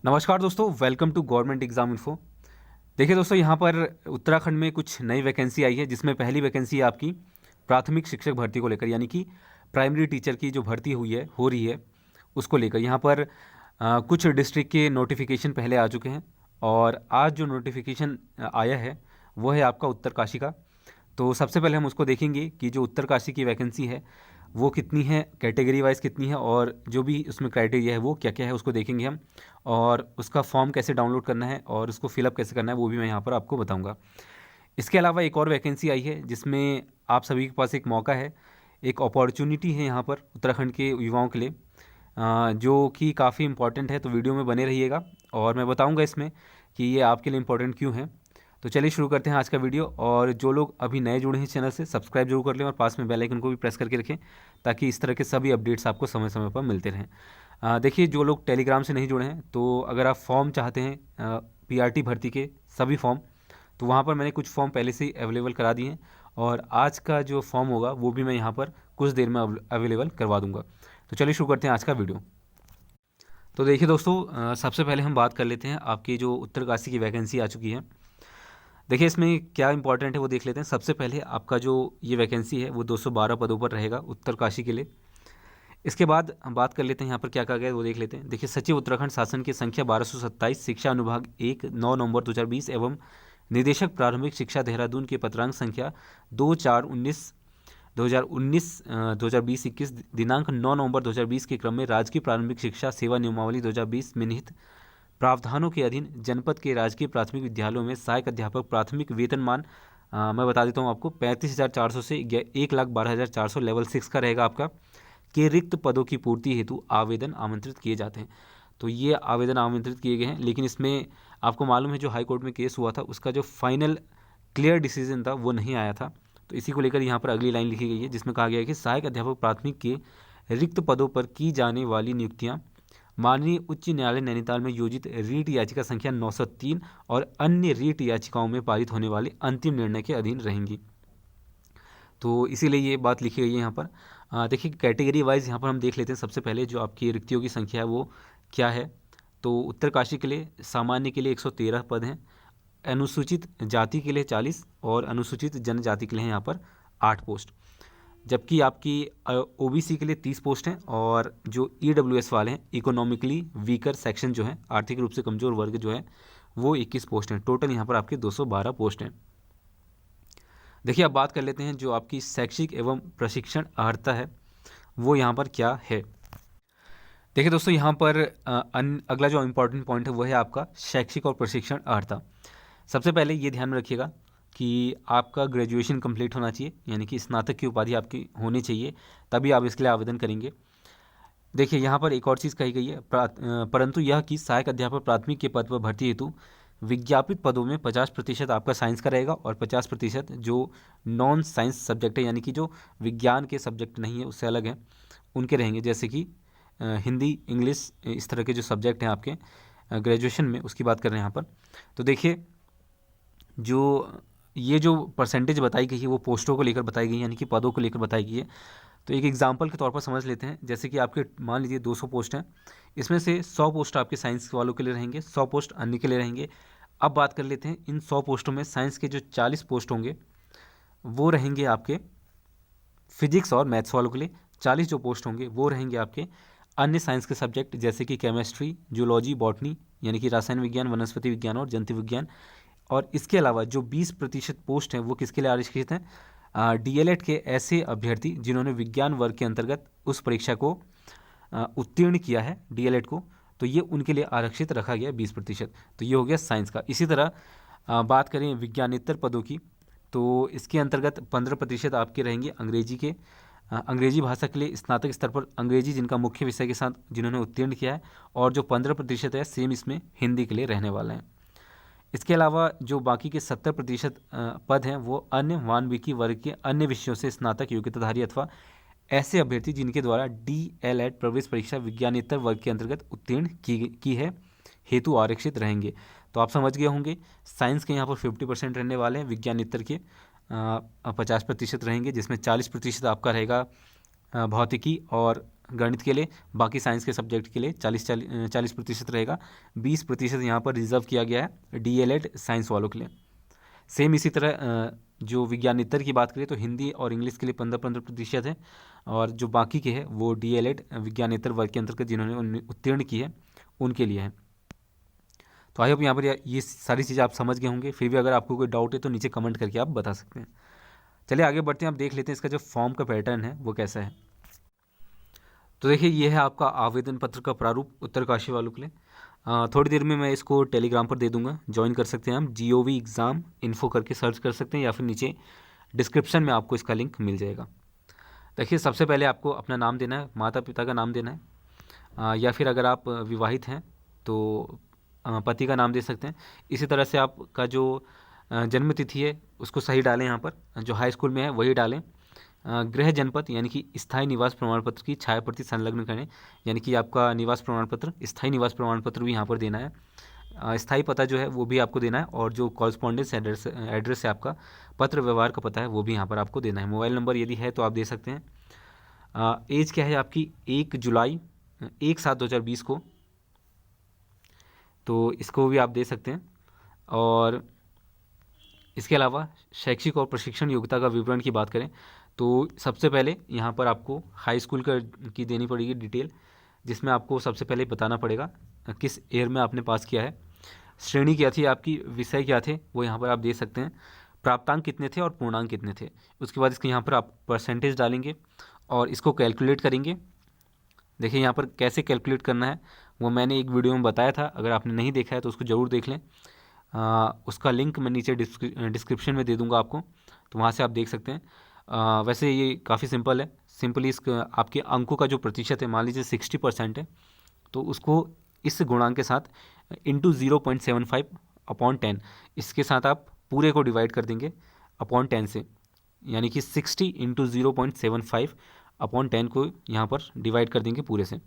नमस्कार दोस्तों, welcome to government exam info. देखिए दोस्तों, यहाँ पर उत्तराखंड में कुछ नई वैकेंसी आई है, जिसमें पहली वैकेंसी है आपकी प्राथमिक शिक्षक भर्ती को लेकर, यानी कि प्राइमरी टीचर की जो भर्ती हो रही है उसको लेकर। यहाँ पर कुछ डिस्ट्रिक्ट के नोटिफिकेशन पहले आ चुके हैं और आज जो नोटिफिकेशन आया है वो है आपका उत्तरकाशी का। तो सबसे पहले हम उसको देखेंगे कि जो उत्तरकाशी की वैकेंसी है वो कितनी है, कैटेगरी वाइज कितनी है, और जो भी उसमें क्राइटेरिया है वो क्या क्या है उसको देखेंगे हम। और उसका फॉर्म कैसे डाउनलोड करना है और उसको फिलअप कैसे करना है वो भी मैं यहाँ पर आपको बताऊँगा। इसके अलावा एक और वैकेंसी आई है जिसमें आप सभी के पास एक मौका है, एक अपॉर्चुनिटी है यहाँ पर उत्तराखंड के युवाओं के लिए, जो कि काफ़ी इंपॉर्टेंट है। तो वीडियो में बने रहिएगा और मैं बताऊँगा इसमें कि ये आपके लिए इम्पोर्टेंट क्यों है। तो चलिए शुरू करते हैं आज का वीडियो। और जो लोग अभी नए जुड़े हैं चैनल से, सब्सक्राइब जरूर कर लें और पास में बेल आइकन को भी प्रेस करके रखें, ताकि इस तरह के सभी अपडेट्स आपको समय समय पर मिलते रहें। देखिए, जो लोग टेलीग्राम से नहीं जुड़े हैं, तो अगर आप फॉर्म चाहते हैं पीआरटी भर्ती के सभी फॉर्म, तो वहाँ पर मैंने कुछ फॉर्म पहले से ही अवेलेबल करा दिए हैं और आज का जो फॉर्म होगा वो भी मैं यहाँ पर कुछ देर में अवेलेबल करवा दूँगा। तो चलिए शुरू करते हैं आज का वीडियो। तो देखिए दोस्तों, सबसे पहले हम बात कर लेते हैं आपकी जो उत्तरकाशी की वैकेंसी आ चुकी है। देखिए, इसमें क्या इंपॉर्टेंट है वो देख लेते हैं। सबसे पहले आपका जो ये वैकेंसी है वो 212 पदों पर रहेगा उत्तरकाशी के लिए। इसके बाद हम बात कर लेते हैं यहाँ पर क्या कहा गया है वो देख लेते हैं। देखिए, सचिव उत्तराखंड शासन की संख्या 1227, शिक्षा अनुभाग 1 9 नवंबर 2020 एवं निदेशक प्रारंभिक शिक्षा देहरादून के पत्रांक संख्या 2019 दिनांक 9 नवंबर 2020 के क्रम में राजकीय प्रारंभिक शिक्षा सेवा नियमावली 2020 में निहित प्रावधानों के अधीन जनपद के राजकीय प्राथमिक विद्यालयों में सहायक अध्यापक प्राथमिक वेतनमान मैं बता देता हूँ आपको 35,400 से 1,12,400 लेवल 6 का रहेगा आपका, के रिक्त पदों की पूर्ति हेतु आवेदन आमंत्रित किए जाते हैं। तो ये आवेदन आमंत्रित किए गए हैं, लेकिन इसमें आपको मालूम है जो हाई कोर्ट में केस हुआ था उसका जो फाइनल क्लियर डिसीजन था वो नहीं आया था। तो इसी को लेकर यहाँ पर अगली लाइन लिखी गई है जिसमें कहा गया है कि सहायक अध्यापक प्राथमिक के रिक्त पदों पर की जाने वाली नियुक्तियाँ माननीय उच्च न्यायालय नैनीताल में योजित रीट याचिका संख्या 903 और अन्य रीट याचिकाओं में पारित होने वाले अंतिम निर्णय के अधीन रहेंगी। तो इसीलिए ये बात लिखी गई है यहाँ पर। देखिए, कैटेगरी वाइज यहाँ पर हम देख लेते हैं। सबसे पहले जो आपकी रिक्तियों की संख्या है वो क्या है। तो उत्तरकाशी के लिए सामान्य के लिए 113 पद हैं, अनुसूचित जाति के लिए 40 और अनुसूचित जनजाति के लिए यहाँ पर 8 पोस्ट, जबकि आपकी ओबीसी के लिए 30 पोस्ट हैं और जो ईडब्ल्यूएस वाले हैं, इकोनॉमिकली वीकर सेक्शन जो है, आर्थिक रूप से कमज़ोर वर्ग जो है, वो 21 पोस्ट हैं। टोटल यहाँ पर आपके 212 पोस्ट हैं। देखिए, अब बात कर लेते हैं जो आपकी शैक्षिक एवं प्रशिक्षण अर्हता है वो यहाँ पर क्या है। देखिए दोस्तों, यहाँ पर अगला जो इम्पोर्टेंट पॉइंट है वो है आपका शैक्षिक और प्रशिक्षण अर्हता। सबसे पहले ये ध्यान में रखिएगा कि आपका ग्रेजुएशन कंप्लीट होना चाहिए, यानी कि स्नातक की उपाधि आपकी होनी चाहिए, तभी आप इसके लिए आवेदन करेंगे। देखिए, यहाँ पर एक और चीज़ कही गई है, परंतु यह कि सहायक अध्यापक प्राथमिक के पद पर भर्ती हेतु विज्ञापित पदों में 50% आपका साइंस का रहेगा और 50% जो नॉन साइंस सब्जेक्ट है, यानी कि जो विज्ञान के सब्जेक्ट नहीं है उससे अलग हैं, उनके रहेंगे। जैसे कि हिंदी, इंग्लिश, इस तरह के जो सब्जेक्ट हैं आपके ग्रेजुएशन में, उसकी बात कर रहे हैं यहाँ पर। तो देखिए, ये जो परसेंटेज बताई गई है वो पोस्टों को लेकर बताई गई है, यानी कि पदों को लेकर बताई गई है। तो एक एग्जांपल के तौर पर समझ लेते हैं। जैसे कि आपके मान लीजिए 200 पोस्ट हैं, इसमें से 100 पोस्ट आपके साइंस वालों के लिए रहेंगे, 100 पोस्ट अन्य के लिए रहेंगे। अब बात कर लेते हैं इन 100 पोस्टों में साइंस के जो 40 पोस्ट होंगे वो रहेंगे आपके फिजिक्स और मैथ्स वालों के लिए, 40 जो पोस्ट होंगे वो रहेंगे आपके अन्य साइंस के सब्जेक्ट, जैसे कि केमिस्ट्री, जूलॉजी, बॉटनी, यानी कि रसायन विज्ञान, वनस्पति विज्ञान और जंतु विज्ञान। और इसके अलावा जो 20% पोस्ट हैं वो किसके लिए आरक्षित हैं, डीएलएड के ऐसे अभ्यर्थी जिन्होंने विज्ञान वर्ग के अंतर्गत उस परीक्षा को उत्तीर्ण किया है, डीएलएड को, तो ये उनके लिए आरक्षित रखा गया 20%। तो ये हो गया साइंस का। इसी तरह बात करें विज्ञानेतर पदों की, तो इसके अंतर्गत 15% आपके रहेंगे अंग्रेजी के, अंग्रेजी भाषा के लिए स्नातक स्तर पर अंग्रेजी जिनका मुख्य विषय के साथ जिन्होंने उत्तीर्ण किया है, और जो 15% है सेम इसमें हिंदी के लिए रहने वाले हैं। इसके अलावा जो बाकी के 70% पद हैं वो अन्य मानविकी वर्ग के अन्य विषयों से स्नातक योग्यताधारी अथवा ऐसे अभ्यर्थी जिनके द्वारा डीएलएड प्रवेश परीक्षा विज्ञानेतर वर्ग के अंतर्गत उत्तीर्ण की है हेतु आरक्षित रहेंगे। तो आप समझ गए होंगे, साइंस के यहाँ पर 50% रहने वाले हैं, विज्ञानेतर के 50% रहेंगे, जिसमें 40% आपका रहेगा भौतिकी और गणित के लिए, बाकी साइंस के सब्जेक्ट के लिए 40% रहेगा। 20% यहाँ पर रिजर्व किया गया है DL.ED साइंस वालों के लिए। सेम इसी तरह जो विज्ञानेतर की बात करें तो हिंदी और इंग्लिश के लिए 15% है, और जो बाकी के हैं वो DL.ED विज्ञानेतर वर्ग के अंतर्गत जिन्होंने उत्तीर्ण की है उनके लिए है। तो आई होप यहाँ पर ये सारी चीज़ें आप समझ गए होंगे। फिर भी अगर आपको कोई डाउट है तो नीचे कमेंट करके आप बता सकते हैं। चलिए आगे बढ़ते हैं, आप देख लेते हैं इसका जो फॉर्म का पैटर्न है वो कैसा है। तो देखिए ये है आपका आवेदन पत्र का प्रारूप उत्तरकाशी वालों के लिए। थोड़ी देर में मैं इसको टेलीग्राम पर दे दूंगा, ज्वाइन कर सकते हैं हम। GOV एग्ज़ाम इन्फो करके सर्च कर सकते हैं, या फिर नीचे डिस्क्रिप्शन में आपको इसका लिंक मिल जाएगा। देखिए सबसे पहले आपको अपना नाम देना है, माता पिता का नाम देना है, या फिर अगर आप विवाहित हैं तो पति का नाम दे सकते हैं। इसी तरह से आपका जो जन्म तिथि है उसको सही डालें, यहाँ पर जो हाई स्कूल में है वही डालें। गृह जनपद यानी कि स्थायी निवास प्रमाण पत्र की छायाप्रति संलग्न करें, यानी कि आपका निवास प्रमाण पत्र, स्थायी निवास प्रमाण पत्र भी यहाँ पर देना है। स्थायी पता जो है वो भी आपको देना है, और जो कॉरस्पॉन्डेंस एड्रेस है आपका, पत्र व्यवहार का पता है, वो भी यहाँ पर आपको देना है। मोबाइल नंबर यदि है तो आप दे सकते हैं। एज क्या है आपकी, 1 जुलाई 1/7/2020 को, तो इसको भी आप दे सकते हैं। और इसके अलावा शैक्षिक और प्रशिक्षण योग्यता का विवरण की बात करें तो सबसे पहले यहाँ पर आपको हाई स्कूल की देनी पड़ेगी डिटेल, जिसमें आपको सबसे पहले बताना पड़ेगा किस ईयर में आपने पास किया है, श्रेणी क्या थी आपकी, विषय क्या थे, वो यहाँ पर आप दे सकते हैं, प्राप्तांक कितने थे और पूर्णांक कितने थे। उसके बाद इसके यहाँ पर आप परसेंटेज डालेंगे और इसको कैलकुलेट करेंगे। देखिए यहाँ पर कैसे कैलकुलेट करना है वो मैंने एक वीडियो में बताया था, अगर आपने नहीं देखा है तो उसको ज़रूर देख लें। उसका लिंक मैं नीचे डिस्क्रिप्शन में दे दूंगा आपको, तो वहाँ से आप देख सकते हैं। वैसे ये काफ़ी सिंपल है। सिंपली इस आपके अंकों का जो प्रतिशत है, मान लीजिए 60% है, तो उसको इस गुणांक के साथ इंटू 0.75/10, इसके साथ आप पूरे को डिवाइड कर देंगे अपॉन 10 से, यानी कि 60 इंटू 0.75/10 को यहाँ पर डिवाइड कर देंगे पूरे से,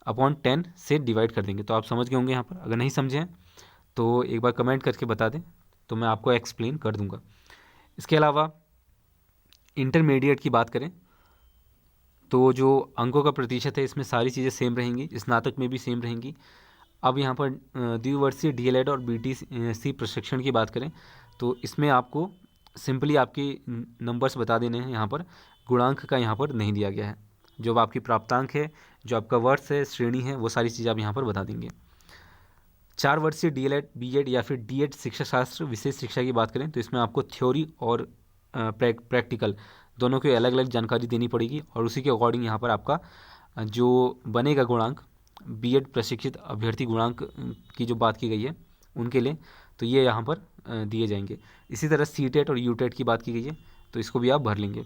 अपॉन 10 से डिवाइड कर देंगे। तो आप समझ गए होंगे यहाँ पर। अगर नहीं समझे हैं तो एक बार कमेंट करके बता दें, तो मैं आपको एक्सप्लेन कर दूंगा। इसके अलावा इंटरमीडिएट की बात करें तो जो अंकों का प्रतिशत है इसमें सारी चीज़ें सेम रहेंगी, स्नातक में भी सेम रहेंगी। अब यहाँ पर द्विवर्षीय DL.ED और BTC प्रशिक्षण की बात करें तो इसमें आपको सिंपली आपके नंबर्स बता देने हैं। यहाँ पर गुणांक का यहाँ पर नहीं दिया गया है, जो आपकी प्राप्तांक है, जो आपका वर्ष है, श्रेणी है, वो सारी चीज़ें आप यहाँ पर बता देंगे। 4 वर्षीय DL.ED B.ED या फिर D.ED शिक्षा शास्त्र विशेष शिक्षा की बात करें तो इसमें आपको थ्योरी और प्रैक्टिकल दोनों की अलग अलग जानकारी देनी पड़ेगी, और उसी के अकॉर्डिंग यहाँ पर आपका जो बनेगा गुणांक, B.ED प्रशिक्षित अभ्यर्थी गुणांक की जो बात की गई है उनके लिए, तो ये यहाँ पर दिए जाएंगे। इसी तरह CTET और UTET की बात की गई है तो इसको भी आप भर लेंगे।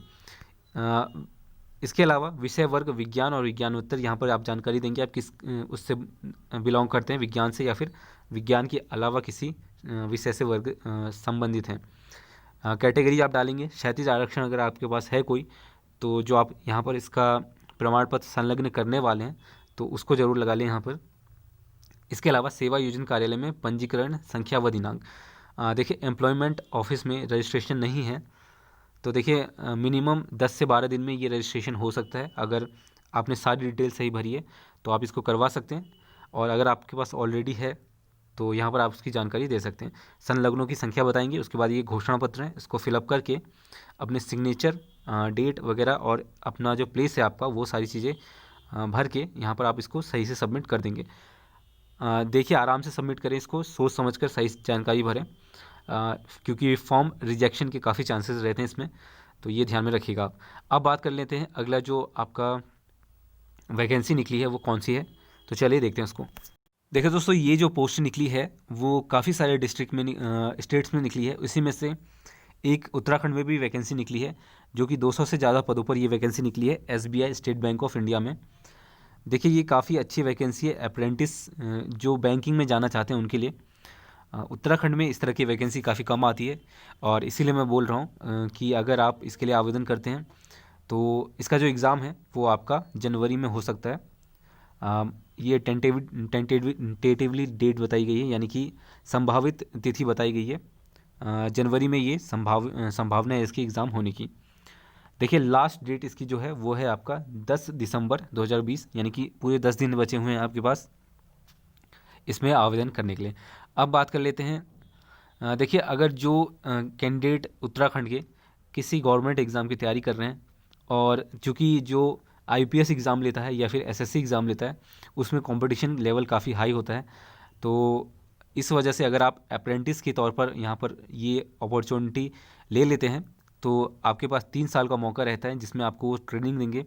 इसके अलावा विषय वर्ग विज्ञान और विज्ञानोत्तर, यहाँ पर आप जानकारी देंगे आप किस उससे बिलोंग करते हैं, विज्ञान से या फिर विज्ञान के अलावा किसी विषय से वर्ग संबंधित हैं। कैटेगरी आप डालेंगे, क्षैतिज आरक्षण अगर आपके पास है कोई, तो जो आप यहाँ पर इसका प्रमाण पत्र संलग्न करने वाले हैं तो उसको ज़रूर लगा लें यहाँ पर। इसके अलावा सेवा योजना कार्यालय में पंजीकरण संख्या व दिनांक, देखिए एम्प्लॉयमेंट ऑफिस में रजिस्ट्रेशन नहीं है, तो देखिए मिनिमम 10 से 12 दिन में ये रजिस्ट्रेशन हो सकता है। अगर आपने सारी डिटेल सही भरी है तो आप इसको करवा सकते हैं, और अगर आपके पास ऑलरेडी है तो यहाँ पर आप उसकी जानकारी दे सकते हैं। संलग्नों की संख्या बताएंगे, उसके बाद ये घोषणा पत्र है, इसको फिलअप करके अपने सिग्नेचर, डेट वगैरह और अपना जो प्लेस है आपका, वो सारी चीज़ें भर के यहाँ पर आप इसको सही से सबमिट कर देंगे। देखिए आराम से सबमिट करें इसको, सोच समझ कर सही जानकारी भरें, क्योंकि फॉर्म रिजेक्शन के काफ़ी चांसेस रहते हैं इसमें, तो ये ध्यान में रखिएगा आप। अब बात कर लेते हैं अगला जो आपका वैकेंसी निकली है वो कौन सी है, तो चलिए देखते हैं उसको। देखिए दोस्तों, ये जो पोस्ट निकली है वो काफ़ी सारे डिस्ट्रिक्ट में स्टेट्स में निकली है। इसी में से एक उत्तराखंड में भी वैकेंसी निकली है, जो कि 200 से ज़्यादा पदों पर ये वैकेंसी निकली है SBI state bank of India में। देखिए ये काफ़ी अच्छी वैकेंसी है अप्रेंटिस जो बैंकिंग में जाना चाहते हैं उनके लिए। उत्तराखंड में इस तरह की वैकेंसी काफ़ी कम आती है, और इसीलिए मैं बोल रहा हूँ कि अगर आप इसके लिए आवेदन करते हैं तो इसका जो एग्ज़ाम है वो आपका जनवरी में हो सकता है। ये टेंटेटिवली डेट बताई गई है, यानी कि संभावित तिथि बताई गई है। जनवरी में ये संभावना है इसके एग्ज़ाम होने की। देखिए लास्ट डेट इसकी जो है वो है आपका 10 दिसंबर 2020, यानी कि पूरे 10 दिन बचे हुए हैं आपके पास इसमें आवेदन करने के लिए। अब बात कर लेते हैं, देखिए अगर जो कैंडिडेट उत्तराखंड के किसी गवर्नमेंट एग्ज़ाम की तैयारी कर रहे हैं, और चूँकि जो आईपीएस एग्ज़ाम लेता है या फिर एसएससी एग्ज़ाम लेता है उसमें कंपटीशन लेवल काफ़ी हाई होता है, तो इस वजह से अगर आप अप्रेंटिस के तौर पर यहाँ पर ये अपॉर्चुनिटी ले लेते हैं तो आपके पास 3 साल का मौका रहता है जिसमें आपको वो ट्रेनिंग देंगे।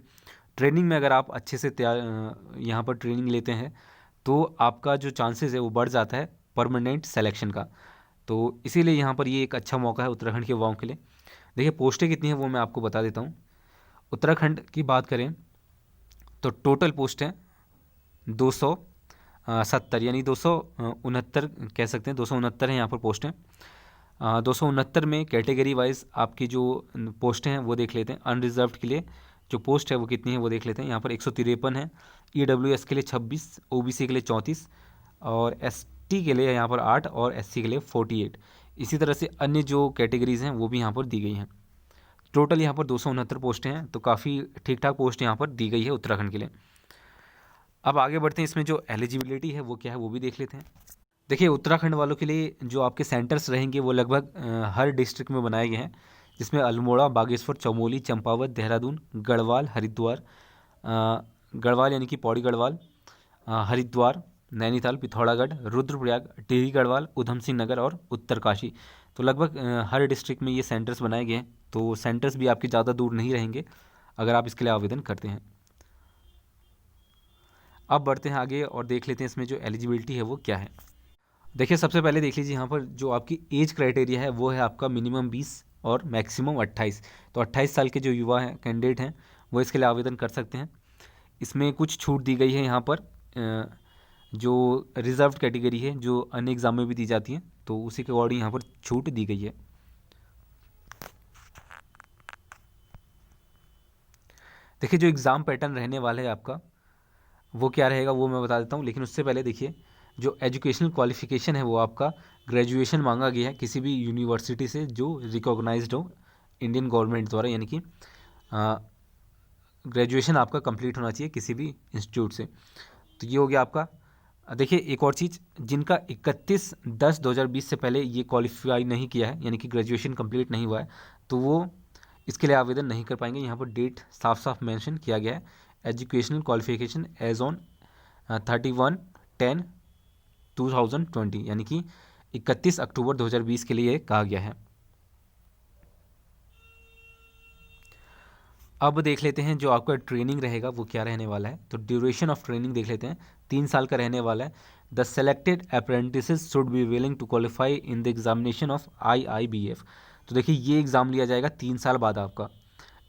ट्रेनिंग में अगर आप अच्छे से यहाँ पर ट्रेनिंग लेते हैं तो आपका जो चांसेस है वो बढ़ जाता है परमानेंट सेलेक्शन का। तो इसीलिए यहाँ पर ये एक अच्छा मौका है उत्तराखंड के युवाओं के लिए। देखिए पोस्टें कितनी हैं वो मैं आपको बता देता हूँ। उत्तराखंड की बात करें तो टोटल पोस्ट है 270, यानी 269 कह सकते हैं, 269 है यहाँ पर पोस्टें। 269 में कैटेगरी वाइज आपकी जो पोस्टें हैं वो देख लेते हैं। अनरिजर्व्ड के लिए जो पोस्ट है वो कितनी है वो देख लेते हैं। यहाँ पर 153 है, ईडब्ल्यूएस के लिए 26, ओबीसी के लिए 34 और एसटी के लिए यहाँ पर 8 और एससी के लिए 48। इसी तरह से अन्य जो कैटेगरीज़ हैं वो भी यहाँ पर दी गई हैं। टोटल यहाँ पर 269 पोस्टें हैं, तो काफ़ी ठीक ठाक पोस्ट यहाँ पर दी गई है उत्तराखंड के लिए। अब आगे बढ़ते हैं, इसमें जो एलिजिबिलिटी है वो क्या है वो भी देख लेते हैं। देखिए उत्तराखंड वालों के लिए जो आपके सेंटर्स रहेंगे वो लगभग हर डिस्ट्रिक्ट में बनाए गए हैं, जिसमें अल्मोड़ा, बागेश्वर, चमोली, चंपावत, देहरादून, गढ़वाल, हरिद्वार, गढ़वाल यानी कि पौड़ी गढ़वाल, हरिद्वार, नैनीताल, पिथौरागढ़, रुद्रप्रयाग, टिहरी गढ़वाल, उधम सिंह नगर और उत्तरकाशी। तो लगभग हर डिस्ट्रिक्ट में ये सेंटर्स बनाए गए हैं, तो सेंटर्स भी आपके ज़्यादा दूर नहीं रहेंगे अगर आप इसके लिए आवेदन करते हैं। अब बढ़ते हैं आगे और देख लेते हैं इसमें जो एलिजिबिलिटी है वो क्या है। देखिए सबसे पहले देख लीजिए यहाँ पर जो आपकी एज क्राइटेरिया है वो है आपका मिनिमम 20 और मैक्सिमम 28। तो 28 साल के जो युवा हैं, कैंडिडेट हैं, वो इसके लिए आवेदन कर सकते हैं। इसमें कुछ छूट दी गई है यहाँ पर, जो रिजर्व्ड कैटेगरी है जो अन्य एग्जाम में भी दी जाती है, तो उसी के अकॉर्डिंग यहाँ पर छूट दी गई है। देखिए जो एग्ज़ाम पैटर्न रहने वाला है आपका वो क्या रहेगा वो मैं बता देता हूँ, लेकिन उससे पहले देखिए जो एजुकेशनल क्वालिफिकेशन है वो आपका ग्रेजुएशन मांगा गया है किसी भी यूनिवर्सिटी से जो रिकॉग्नाइज्ड हो इंडियन गवर्नमेंट द्वारा, यानी कि ग्रेजुएशन आपका कंप्लीट होना चाहिए किसी भी इंस्टीट्यूट से। तो ये हो गया आपका। देखिए एक और चीज़, जिनका 31/10/2020 से पहले ये क्वालिफाई नहीं किया है, यानी कि ग्रेजुएशन कंप्लीट नहीं हुआ है, तो वो इसके लिए आवेदन नहीं कर पाएंगे। यहाँ पर डेट साफ साफ मेंशन किया गया है, एजुकेशनल क्वालिफिकेशन एज ऑन 31/10/2020, यानी कि 31 अक्टूबर 2020 के लिए कहा गया है। अब देख लेते हैं जो आपका ट्रेनिंग रहेगा वो क्या रहने वाला है। तो ड्यूरेशन ऑफ ट्रेनिंग देख लेते हैं, 3 साल का रहने वाला है। The selected apprentices should be willing to qualify in the examination of IIBF। तो देखिए ये एग्ज़ाम लिया जाएगा 3 साल बाद आपका।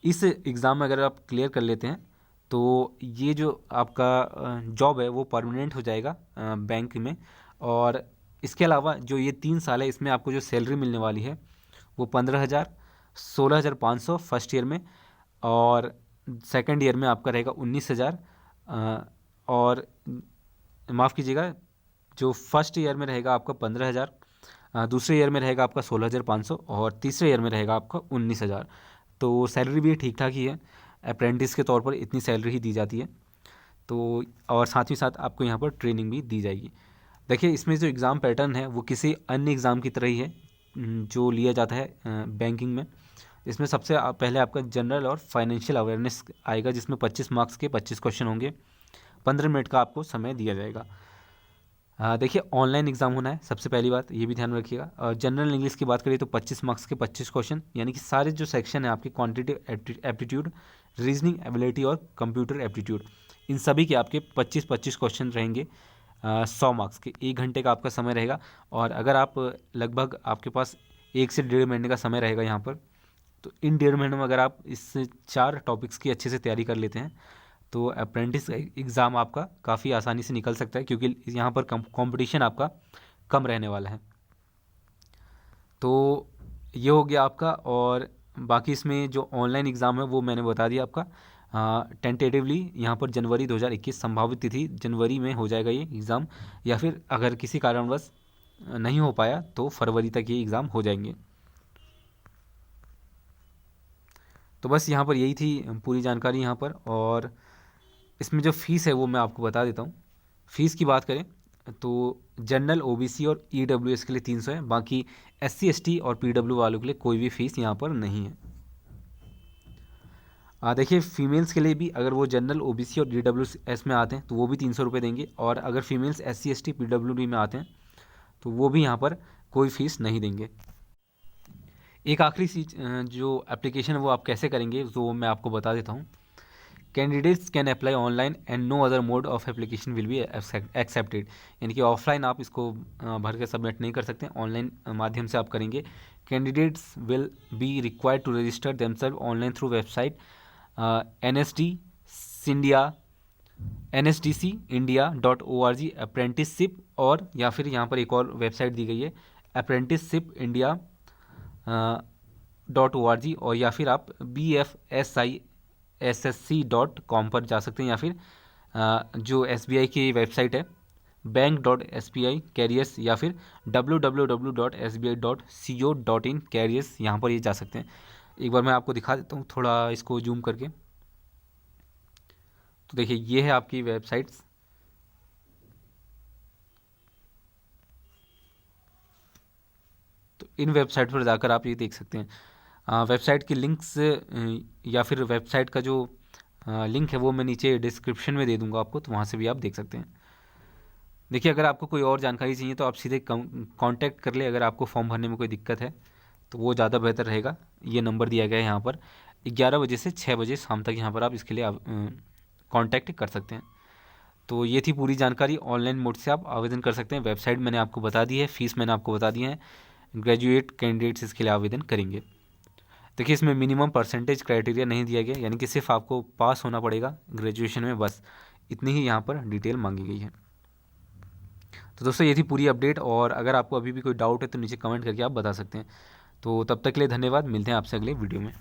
इस एग्ज़ाम में अगर आप क्लियर कर लेते हैं तो ये जो आपका जॉब है वो परमानेंट हो जाएगा बैंक में। और इसके अलावा जो ये 3 साल है इसमें आपको जो सैलरी मिलने वाली है वो 15,000, 16,500 फर्स्ट ईयर में, और सेकंड ईयर में आपका रहेगा 19,000। और माफ़ कीजिएगा, जो फर्स्ट ईयर में रहेगा आपका 15,000, दूसरे ईयर में रहेगा आपका 16,500 और तीसरे ईयर में रहेगा आपका 19,000। तो सैलरी भी ठीक ठाक ही है, अप्रेंटिस के तौर पर इतनी सैलरी ही दी जाती है। तो और साथ ही साथ आपको यहाँ पर ट्रेनिंग भी दी जाएगी। देखिए इसमें जो एग्ज़ाम पैटर्न है वो किसी अन्य एग्ज़ाम की तरह ही है जो लिया जाता है बैंकिंग में। इसमें सबसे पहले आपका जनरल और फाइनेंशियल अवेयरनेस आएगा, जिसमें 25 मार्क्स के 25 क्वेश्चन होंगे। 15 मिनट का आपको समय दिया जाएगा। देखिए ऑनलाइन एग्ज़ाम होना है, सबसे पहली बात ये भी ध्यान में रखिएगा। और जनरल इंग्लिश की बात करें तो 25 मार्क्स के 25 क्वेश्चन, यानी कि सारे जो सेक्शन है आपके क्वांटिटेटिव एप्टीट्यूड, रीजनिंग एबिलिटी और कंप्यूटर एप्टीट्यूड, इन सभी के आपके 25-25 क्वेश्चन रहेंगे। 100 मार्क्स के, 1 घंटे का आपका समय रहेगा। और अगर आप लगभग आपके पास 1 से 1.5 महीने का समय रहेगा यहाँ पर, तो इन 1.5 महीने में अगर आप इस 4 टॉपिक्स की अच्छे से तैयारी कर लेते हैं तो अप्रेंटिस एग्ज़ाम आपका काफ़ी आसानी से निकल सकता है, क्योंकि यहाँ पर कंपटीशन आपका कम रहने वाला है। तो ये हो गया आपका। और बाकी इसमें जो ऑनलाइन एग्ज़ाम है वो मैंने बता दिया आपका। टेंटेटिवली यहाँ पर जनवरी 2021 संभावित तिथि जनवरी में हो जाएगा ये एग्ज़ाम, या फिर अगर किसी कारणवश नहीं हो पाया तो फरवरी तक ये एग्ज़ाम हो जाएंगे। तो बस यहाँ पर यही थी पूरी जानकारी यहाँ पर। और इसमें जो फ़ीस है वो मैं आपको बता देता हूँ। फ़ीस की बात करें तो जनरल, ओबीसी और ईडब्ल्यूएस के लिए 300 है, बाकी एससी एसटी और पीडब्ल्यू वालों के लिए कोई भी फ़ीस यहाँ पर नहीं है। देखिए फीमेल्स के लिए भी अगर वो जनरल, ओबीसी और ईडब्ल्यूएस में आते हैं तो वो भी 300 रुपये देंगे, और अगर फीमेल्स एससी एसटी पीडब्ल्यूडी में आते हैं तो वो भी यहाँ पर कोई फ़ीस नहीं देंगे। एक आखिरी चीज जो एप्लीकेशन है वो आप कैसे करेंगे तो मैं आपको बता देता हूँ। Candidates can apply online and no other mode of application will be accepted, यानी कि ऑफलाइन आप इसको भर के सबमिट नहीं कर सकते, ऑनलाइन माध्यम से आप करेंगे। Candidates will be required to register themselves online through website NSDC-India.org apprenticeship, और या फिर यहाँ पर एक और वेबसाइट दी गई है apprenticeshipindia.org, और या फिर आप BFSISSC.com पर जा सकते हैं, या फिर जो SBI की वेबसाइट है बैंक.SBI कैरियर्स, या फिर www.sbi.co.in कैरियर्स, यहाँ पर ये जा सकते हैं। एक बार मैं आपको दिखा देता हूँ थोड़ा इसको जूम करके। तो देखिए ये है आपकी वेबसाइट्स। तो इन वेबसाइट पर जाकर आप ये देख सकते हैं। वेबसाइट की लिंक्स या फिर वेबसाइट का जो लिंक है वो मैं नीचे डिस्क्रिप्शन में दे दूंगा आपको, तो वहाँ से भी आप देख सकते हैं। देखिए अगर आपको कोई और जानकारी चाहिए तो आप सीधे कांटेक्ट कर ले, अगर आपको फॉर्म भरने में कोई दिक्कत है तो वो ज़्यादा बेहतर रहेगा। ये नंबर दिया गया है यहाँ पर, 11 बजे से 6 बजे शाम तक यहाँ पर आप इसके लिए कांटेक्ट कर सकते हैं। तो ये थी पूरी जानकारी। ऑनलाइन मोड से आप आवेदन कर सकते हैं। वेबसाइट मैंने आपको बता दी है, फीस मैंने आपको बता दी है। ग्रेजुएट कैंडिडेट्स इसके लिए आवेदन करेंगे। देखिए इसमें मिनिमम परसेंटेज क्राइटेरिया नहीं दिया गया, यानी कि सिर्फ आपको पास होना पड़ेगा ग्रेजुएशन में, बस इतनी ही यहाँ पर डिटेल मांगी गई है। तो दोस्तों ये थी पूरी अपडेट, और अगर आपको अभी भी कोई डाउट है तो नीचे कमेंट करके आप बता सकते हैं। तो तब तक के लिए धन्यवाद, मिलते हैं आपसे अगले वीडियो में।